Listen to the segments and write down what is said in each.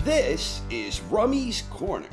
This is Rummy's Corner.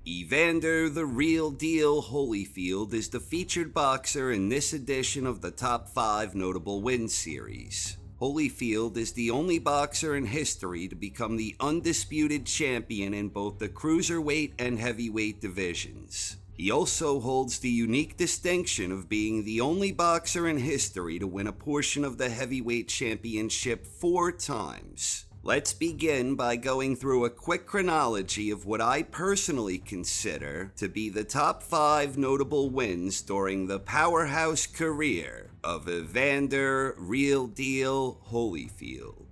Evander the Real Deal Holyfield is the featured boxer in this edition of the Top 5 Notable Wins series. Holyfield is the only boxer in history to become the undisputed champion in both the cruiserweight and heavyweight divisions. He also holds the unique distinction of being the only boxer in history to win a portion of the heavyweight championship 4 times. Let's begin by going through a quick chronology of what I personally consider to be the top 5 notable wins during the powerhouse career of Evander Real Deal Holyfield.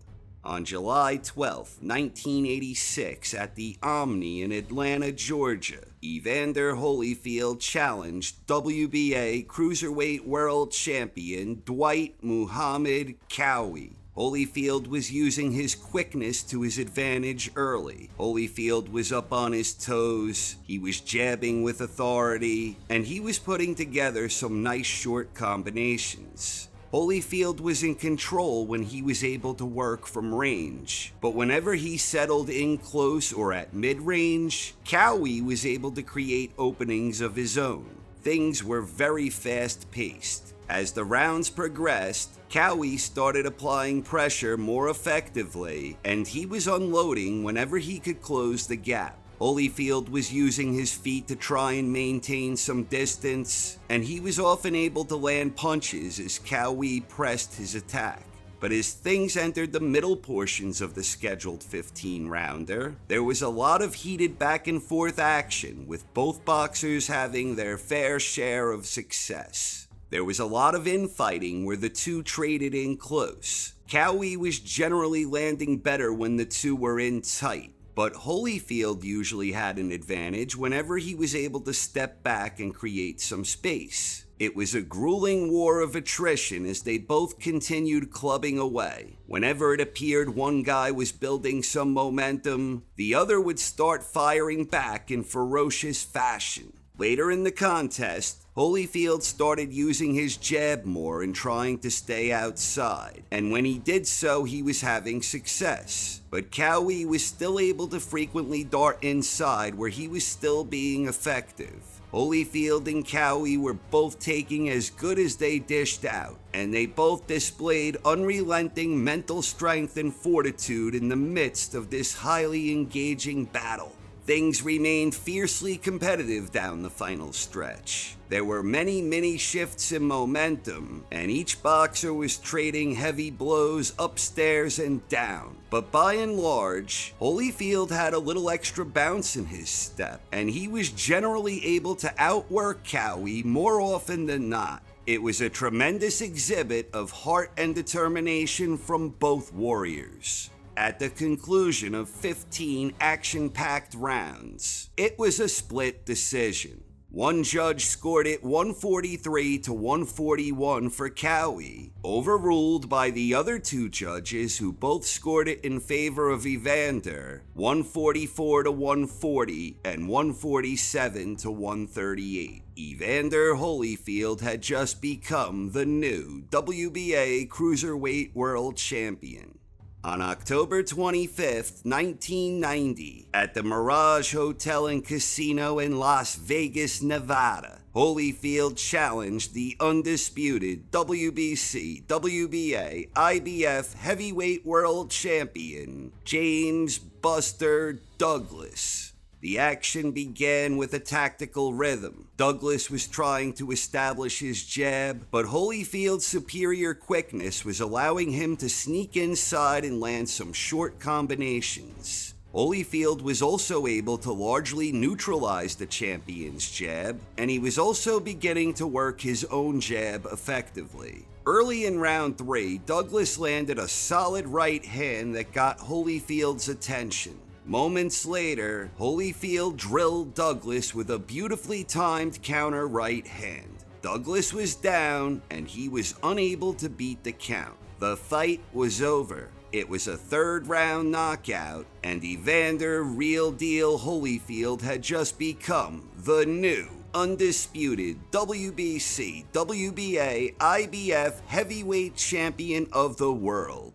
On July 12, 1986, at the Omni in Atlanta, Georgia, Evander Holyfield challenged WBA Cruiserweight World Champion Dwight Muhammad Cowie. Holyfield was using his quickness to his advantage early. Holyfield was up on his toes, he was jabbing with authority, and he was putting together some nice short combinations. Holyfield was in control when he was able to work from range, but whenever he settled in close or at mid-range, Cowie was able to create openings of his own. Things were very fast-paced. As the rounds progressed, Cowie started applying pressure more effectively, and he was unloading whenever he could close the gap. Holyfield was using his feet to try and maintain some distance, and he was often able to land punches as Cowie pressed his attack. But as things entered the middle portions of the scheduled 15-rounder, there was a lot of heated back-and-forth action, with both boxers having their fair share of success. There was a lot of infighting where the two traded in close. Cowie was generally landing better when the two were in tight, but Holyfield usually had an advantage whenever he was able to step back and create some space. It was a grueling war of attrition as they both continued clubbing away. Whenever it appeared one guy was building some momentum, the other would start firing back in ferocious fashion. Later in the contest, Holyfield started using his jab more and trying to stay outside, and when he did so, he was having success. But Cowie was still able to frequently dart inside where he was still being effective. Holyfield and Cowie were both taking as good as they dished out, and they both displayed unrelenting mental strength and fortitude in the midst of this highly engaging battle. Things remained fiercely competitive down the final stretch. There were many mini shifts in momentum, and each boxer was trading heavy blows upstairs and down. But by and large, Holyfield had a little extra bounce in his step, and he was generally able to outwork Cowie more often than not. It was a tremendous exhibit of heart and determination from both warriors. At the conclusion of 15 action-packed rounds, it was a split decision. One judge scored it 143 to 141 for Cowie, overruled by the other 2 judges who both scored it in favor of Evander, 144 to 140 and 147 to 138. Evander Holyfield had just become the new WBA Cruiserweight World Champion. On October 25, 1990, at the Mirage Hotel and Casino in Las Vegas, Nevada, Holyfield challenged the undisputed WBC, WBA, IBF Heavyweight World Champion, James "Buster" Douglas. The action began with a tactical rhythm. Douglas was trying to establish his jab, but Holyfield's superior quickness was allowing him to sneak inside and land some short combinations. Holyfield was also able to largely neutralize the champion's jab, and he was also beginning to work his own jab effectively. Early in round 3, Douglas landed a solid right hand that got Holyfield's attention. Moments later, Holyfield drilled Douglas with a beautifully timed counter right hand. Douglas was down, and he was unable to beat the count. The fight was over. It was a 3rd round knockout, and Evander Real Deal Holyfield had just become the new undisputed WBC, WBA, IBF heavyweight champion of the world.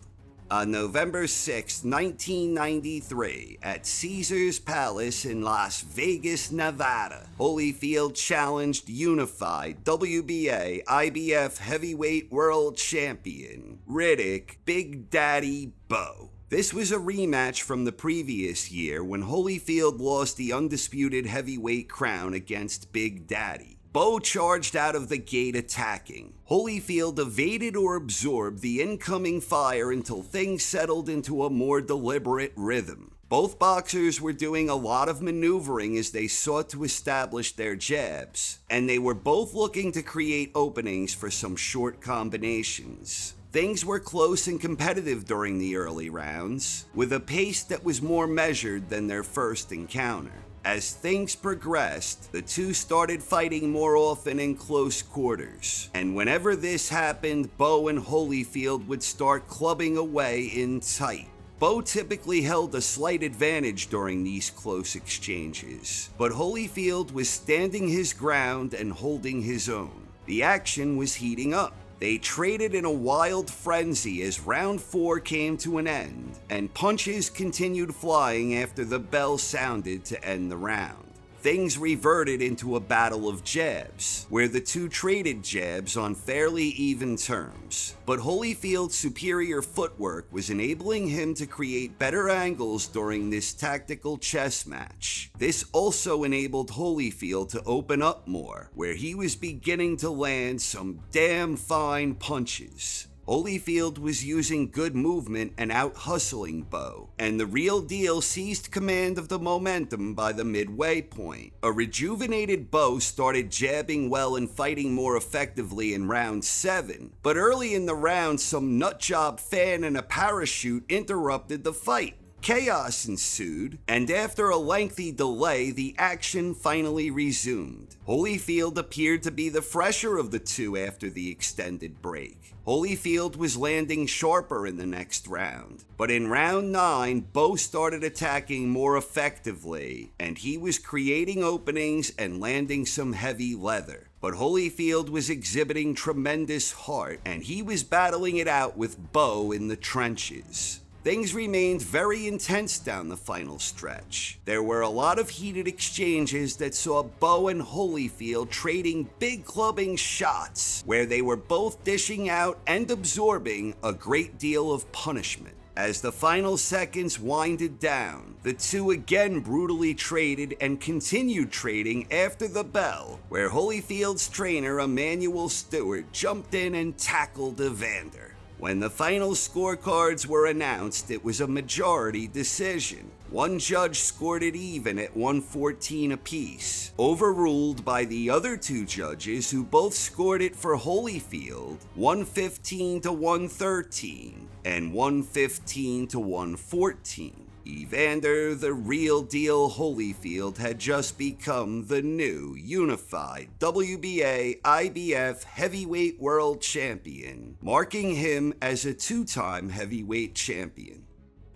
On November 6, 1993, at Caesars Palace in Las Vegas, Nevada, Holyfield challenged unified WBA, IBF heavyweight world champion, Riddick Big Daddy Bo. This was a rematch from the previous year when Holyfield lost the undisputed heavyweight crown against Big Daddy. Bo charged out of the gate attacking. Holyfield evaded or absorbed the incoming fire until things settled into a more deliberate rhythm. Both boxers were doing a lot of maneuvering as they sought to establish their jabs, and they were both looking to create openings for some short combinations. Things were close and competitive during the early rounds, with a pace that was more measured than their first encounter. As things progressed, the two started fighting more often in close quarters, and whenever this happened, Bo and Holyfield would start clubbing away in tight. Bo typically held a slight advantage during these close exchanges, but Holyfield was standing his ground and holding his own. The action was heating up. They traded in a wild frenzy as round 4 came to an end, and punches continued flying after the bell sounded to end the round. Things reverted into a battle of jabs, where the two traded jabs on fairly even terms. But Holyfield's superior footwork was enabling him to create better angles during this tactical chess match. This also enabled Holyfield to open up more, where he was beginning to land some damn fine punches. Holyfield was using good movement and out-hustling Bo, and the real deal seized command of the momentum by the midway point. A rejuvenated Bo started jabbing well and fighting more effectively in round 7, but early in the round some nutjob fan and a parachute interrupted the fight. Chaos ensued, and after a lengthy delay, the action finally resumed. Holyfield appeared to be the fresher of the two after the extended break. Holyfield was landing sharper in the next round, but in round 9, Bo started attacking more effectively, and he was creating openings and landing some heavy leather. But Holyfield was exhibiting tremendous heart, and he was battling it out with Bo in the trenches. Things remained very intense down the final stretch. There were a lot of heated exchanges that saw Bo and Holyfield trading big clubbing shots, where they were both dishing out and absorbing a great deal of punishment. As the final seconds winded down, the two again brutally traded and continued trading after the bell, where Holyfield's trainer Emmanuel Stewart jumped in and tackled Evander. When the final scorecards were announced, it was a majority decision. One judge scored it even at 114 apiece, overruled by the other two judges who both scored it for Holyfield 115 to 113 and 115 to 114. Evander the real deal Holyfield had just become the new unified WBA IBF heavyweight world champion, marking him as a two-time heavyweight champion.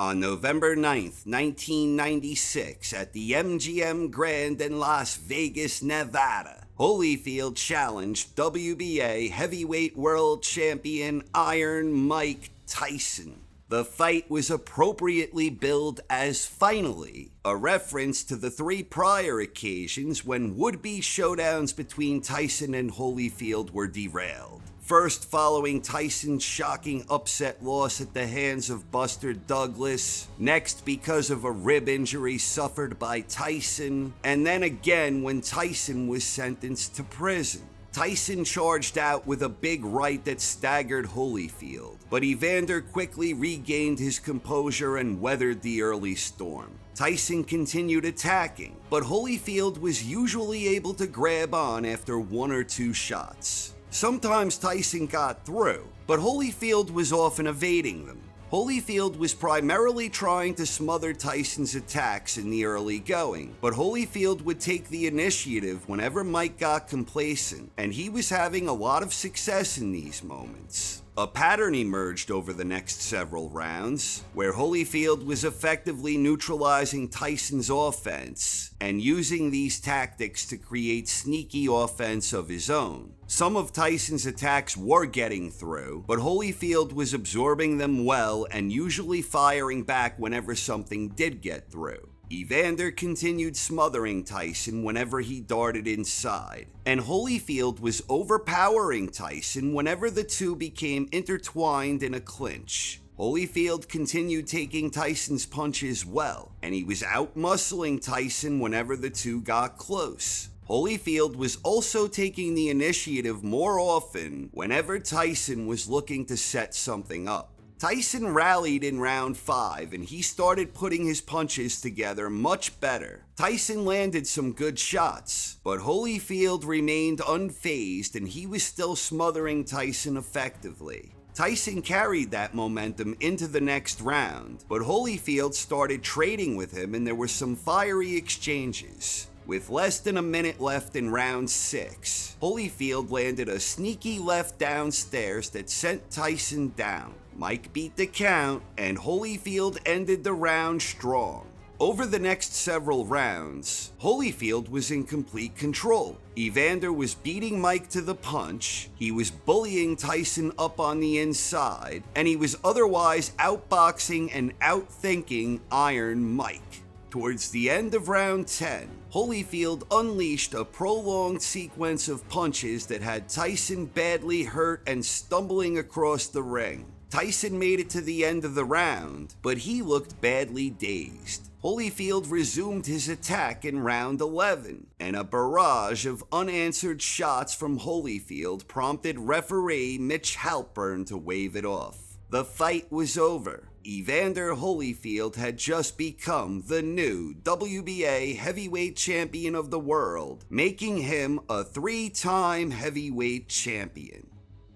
On November 9th, 1996, at the MGM Grand in Las Vegas, Nevada, Holyfield challenged WBA heavyweight world champion Iron Mike Tyson. The fight was appropriately billed as Finally, a reference to the 3 prior occasions when would-be showdowns between Tyson and Holyfield were derailed. First following Tyson's shocking upset loss at the hands of Buster Douglas, next because of a rib injury suffered by Tyson, and then again when Tyson was sentenced to prison. Tyson charged out with a big right that staggered Holyfield, but Evander quickly regained his composure and weathered the early storm. Tyson continued attacking, but Holyfield was usually able to grab on after 1 or 2 shots. Sometimes Tyson got through, but Holyfield was often evading them. Holyfield was primarily trying to smother Tyson's attacks in the early going, but Holyfield would take the initiative whenever Mike got complacent, and he was having a lot of success in these moments. A pattern emerged over the next several rounds, where Holyfield was effectively neutralizing Tyson's offense and using these tactics to create sneaky offense of his own. Some of Tyson's attacks were getting through, but Holyfield was absorbing them well and usually firing back whenever something did get through. Evander continued smothering Tyson whenever he darted inside, and Holyfield was overpowering Tyson whenever the two became intertwined in a clinch. Holyfield continued taking Tyson's punches well, and he was out-muscling Tyson whenever the two got close. Holyfield was also taking the initiative more often whenever Tyson was looking to set something up. Tyson rallied in round 5 and he started putting his punches together much better. Tyson landed some good shots, but Holyfield remained unfazed and he was still smothering Tyson effectively. Tyson carried that momentum into the next round, but Holyfield started trading with him and there were some fiery exchanges. With less than a minute left in round 6, Holyfield landed a sneaky left downstairs that sent Tyson down. Mike beat the count, and Holyfield ended the round strong. Over the next several rounds, Holyfield was in complete control. Evander was beating Mike to the punch, he was bullying Tyson up on the inside, and he was otherwise outboxing and outthinking Iron Mike. Towards the end of round 10, Holyfield unleashed a prolonged sequence of punches that had Tyson badly hurt and stumbling across the ring. Tyson made it to the end of the round, but he looked badly dazed. Holyfield resumed his attack in round 11, and a barrage of unanswered shots from Holyfield prompted referee Mitch Halpern to wave it off. The fight was over. Evander Holyfield had just become the new WBA heavyweight champion of the world, making him a 3-time heavyweight champion.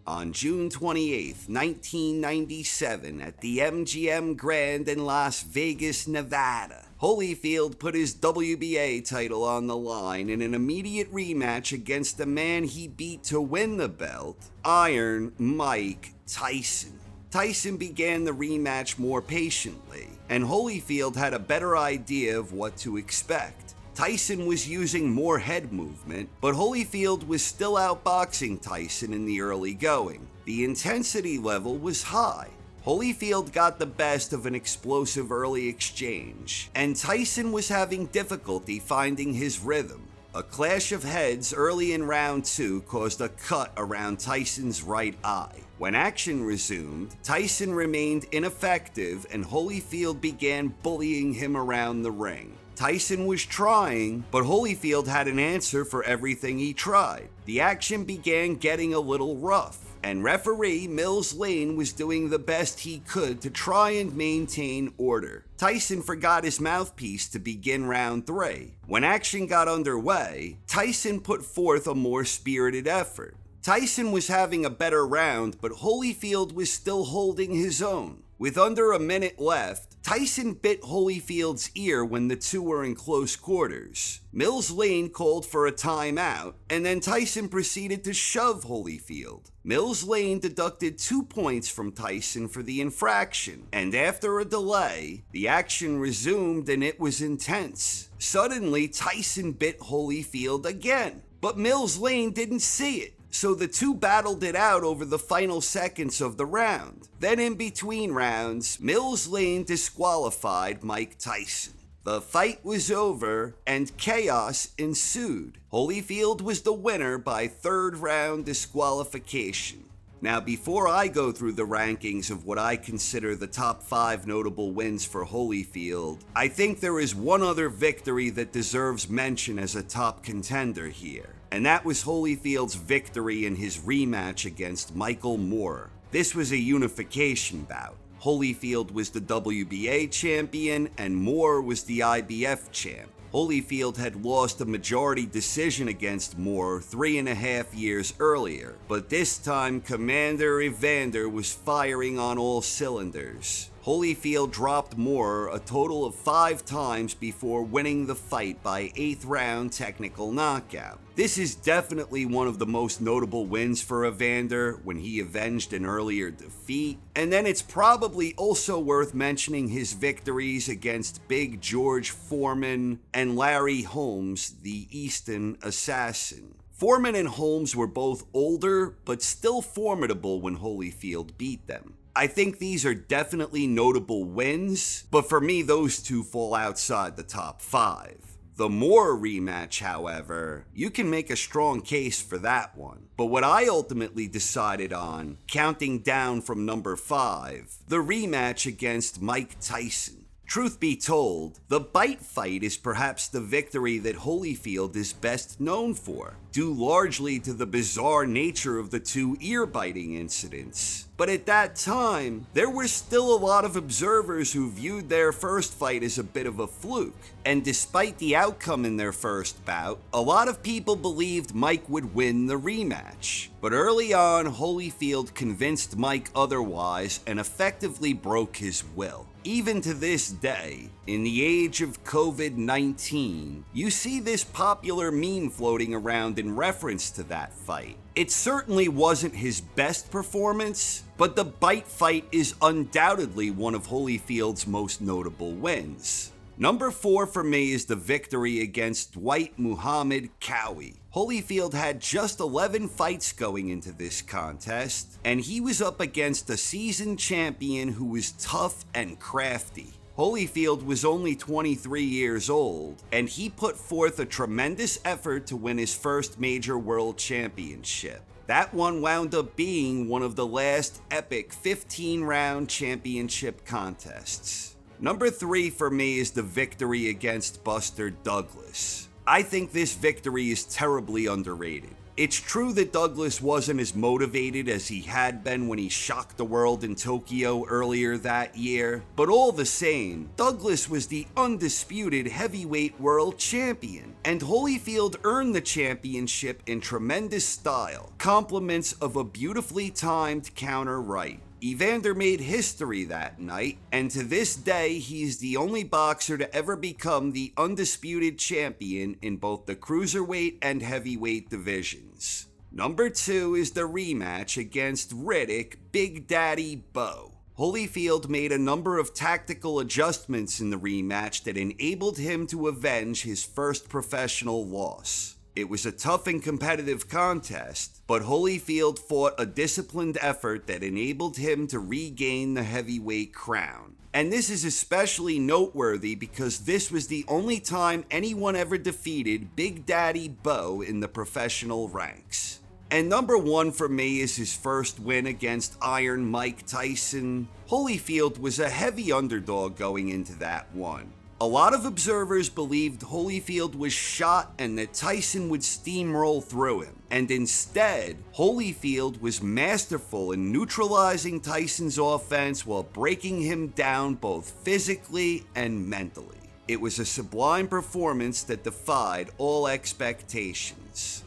On June 28, 1997, at the MGM Grand in Las Vegas, Nevada, Holyfield put his WBA title on the line in an immediate rematch against the man he beat to win the belt, Iron Mike Tyson. Tyson began the rematch more patiently, and Holyfield had a better idea of what to expect. Tyson was using more head movement, but Holyfield was still outboxing Tyson in the early going. The intensity level was high. Holyfield got the best of an explosive early exchange, and Tyson was having difficulty finding his rhythm. A clash of heads early in round 2 caused a cut around Tyson's right eye. When action resumed, Tyson remained ineffective and Holyfield began bullying him around the ring. Tyson was trying, but Holyfield had an answer for everything he tried. The action began getting a little rough, and referee Mills Lane was doing the best he could to try and maintain order. Tyson forgot his mouthpiece to begin round 3. When action got underway, Tyson put forth a more spirited effort. Tyson was having a better round, but Holyfield was still holding his own. With under a minute left, Tyson bit Holyfield's ear when the two were in close quarters. Mills Lane called for a timeout, and then Tyson proceeded to shove Holyfield. Mills Lane deducted 2 points from Tyson for the infraction, and after a delay, the action resumed and it was intense. Suddenly, Tyson bit Holyfield again, but Mills Lane didn't see it. So the two battled it out over the final seconds of the round. Then in between rounds, Mills Lane disqualified Mike Tyson. The fight was over and chaos ensued. Holyfield was the winner by 3rd round disqualification. Now, before I go through the rankings of what I consider the top 5 notable wins for Holyfield, I think there is one other victory that deserves mention as a top contender here. And that was Holyfield's victory in his rematch against Michael Moorer. This was a unification bout. Holyfield was the WBA champion and Moorer was the IBF champ. Holyfield had lost a majority decision against Moorer 3.5 years earlier, but this time Commander Evander was firing on all cylinders. Holyfield dropped Moore a total of 5 times before winning the fight by 8th round technical knockout. This is definitely one of the most notable wins for Evander when he avenged an earlier defeat. And then it's probably also worth mentioning his victories against Big George Foreman and Larry Holmes, the Easton Assassin. Foreman and Holmes were both older, but still formidable when Holyfield beat them. I think these are definitely notable wins, but for me, those two fall outside the top 5. The Moore rematch, however, you can make a strong case for that one. But what I ultimately decided on, counting down from number 5, the rematch against Mike Tyson. Truth be told, the bite fight is perhaps the victory that Holyfield is best known for, due largely to the bizarre nature of the 2 ear-biting incidents. But at that time, there were still a lot of observers who viewed their first fight as a bit of a fluke. And despite the outcome in their first bout, a lot of people believed Mike would win the rematch. But early on, Holyfield convinced Mike otherwise and effectively broke his will. Even to this day, in the age of COVID-19, you see this popular meme floating around in reference to that fight. It certainly wasn't his best performance, but the bite fight is undoubtedly one of Holyfield's most notable wins. Number 4 for me is the victory against Dwight Muhammad Cowie. Holyfield had just 11 fights going into this contest, and he was up against a seasoned champion who was tough and crafty. Holyfield was only 23 years old, and he put forth a tremendous effort to win his first major world championship. That one wound up being one of the last epic 15-round championship contests. Number 3 for me is the victory against Buster Douglas. I think this victory is terribly underrated. It's true that Douglas wasn't as motivated as he had been when he shocked the world in Tokyo earlier that year, but all the same, Douglas was the undisputed heavyweight world champion, and Holyfield earned the championship in tremendous style, compliments of a beautifully timed counter right. Evander made history that night, and to this day, he's the only boxer to ever become the undisputed champion in both the cruiserweight and heavyweight divisions. Number 2 is the rematch against Riddick Big Daddy Bo. Holyfield made a number of tactical adjustments in the rematch that enabled him to avenge his first professional loss. It was a tough and competitive contest, but Holyfield fought a disciplined effort that enabled him to regain the heavyweight crown. And this is especially noteworthy because this was the only time anyone ever defeated Big Daddy Bo in the professional ranks. And number 1 for me is his first win against Iron Mike Tyson. Holyfield was a heavy underdog going into that one. A lot of observers believed Holyfield was shot and that Tyson would steamroll through him. And instead, Holyfield was masterful in neutralizing Tyson's offense while breaking him down both physically and mentally. It was a sublime performance that defied all expectations.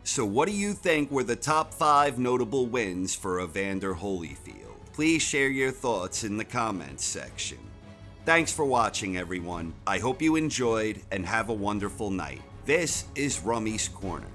So what do you think were the top 5 notable wins for Evander Holyfield? Please share your thoughts in the comments section. Thanks for watching, everyone. I hope you enjoyed and have a wonderful night. This is Rummy's Corner.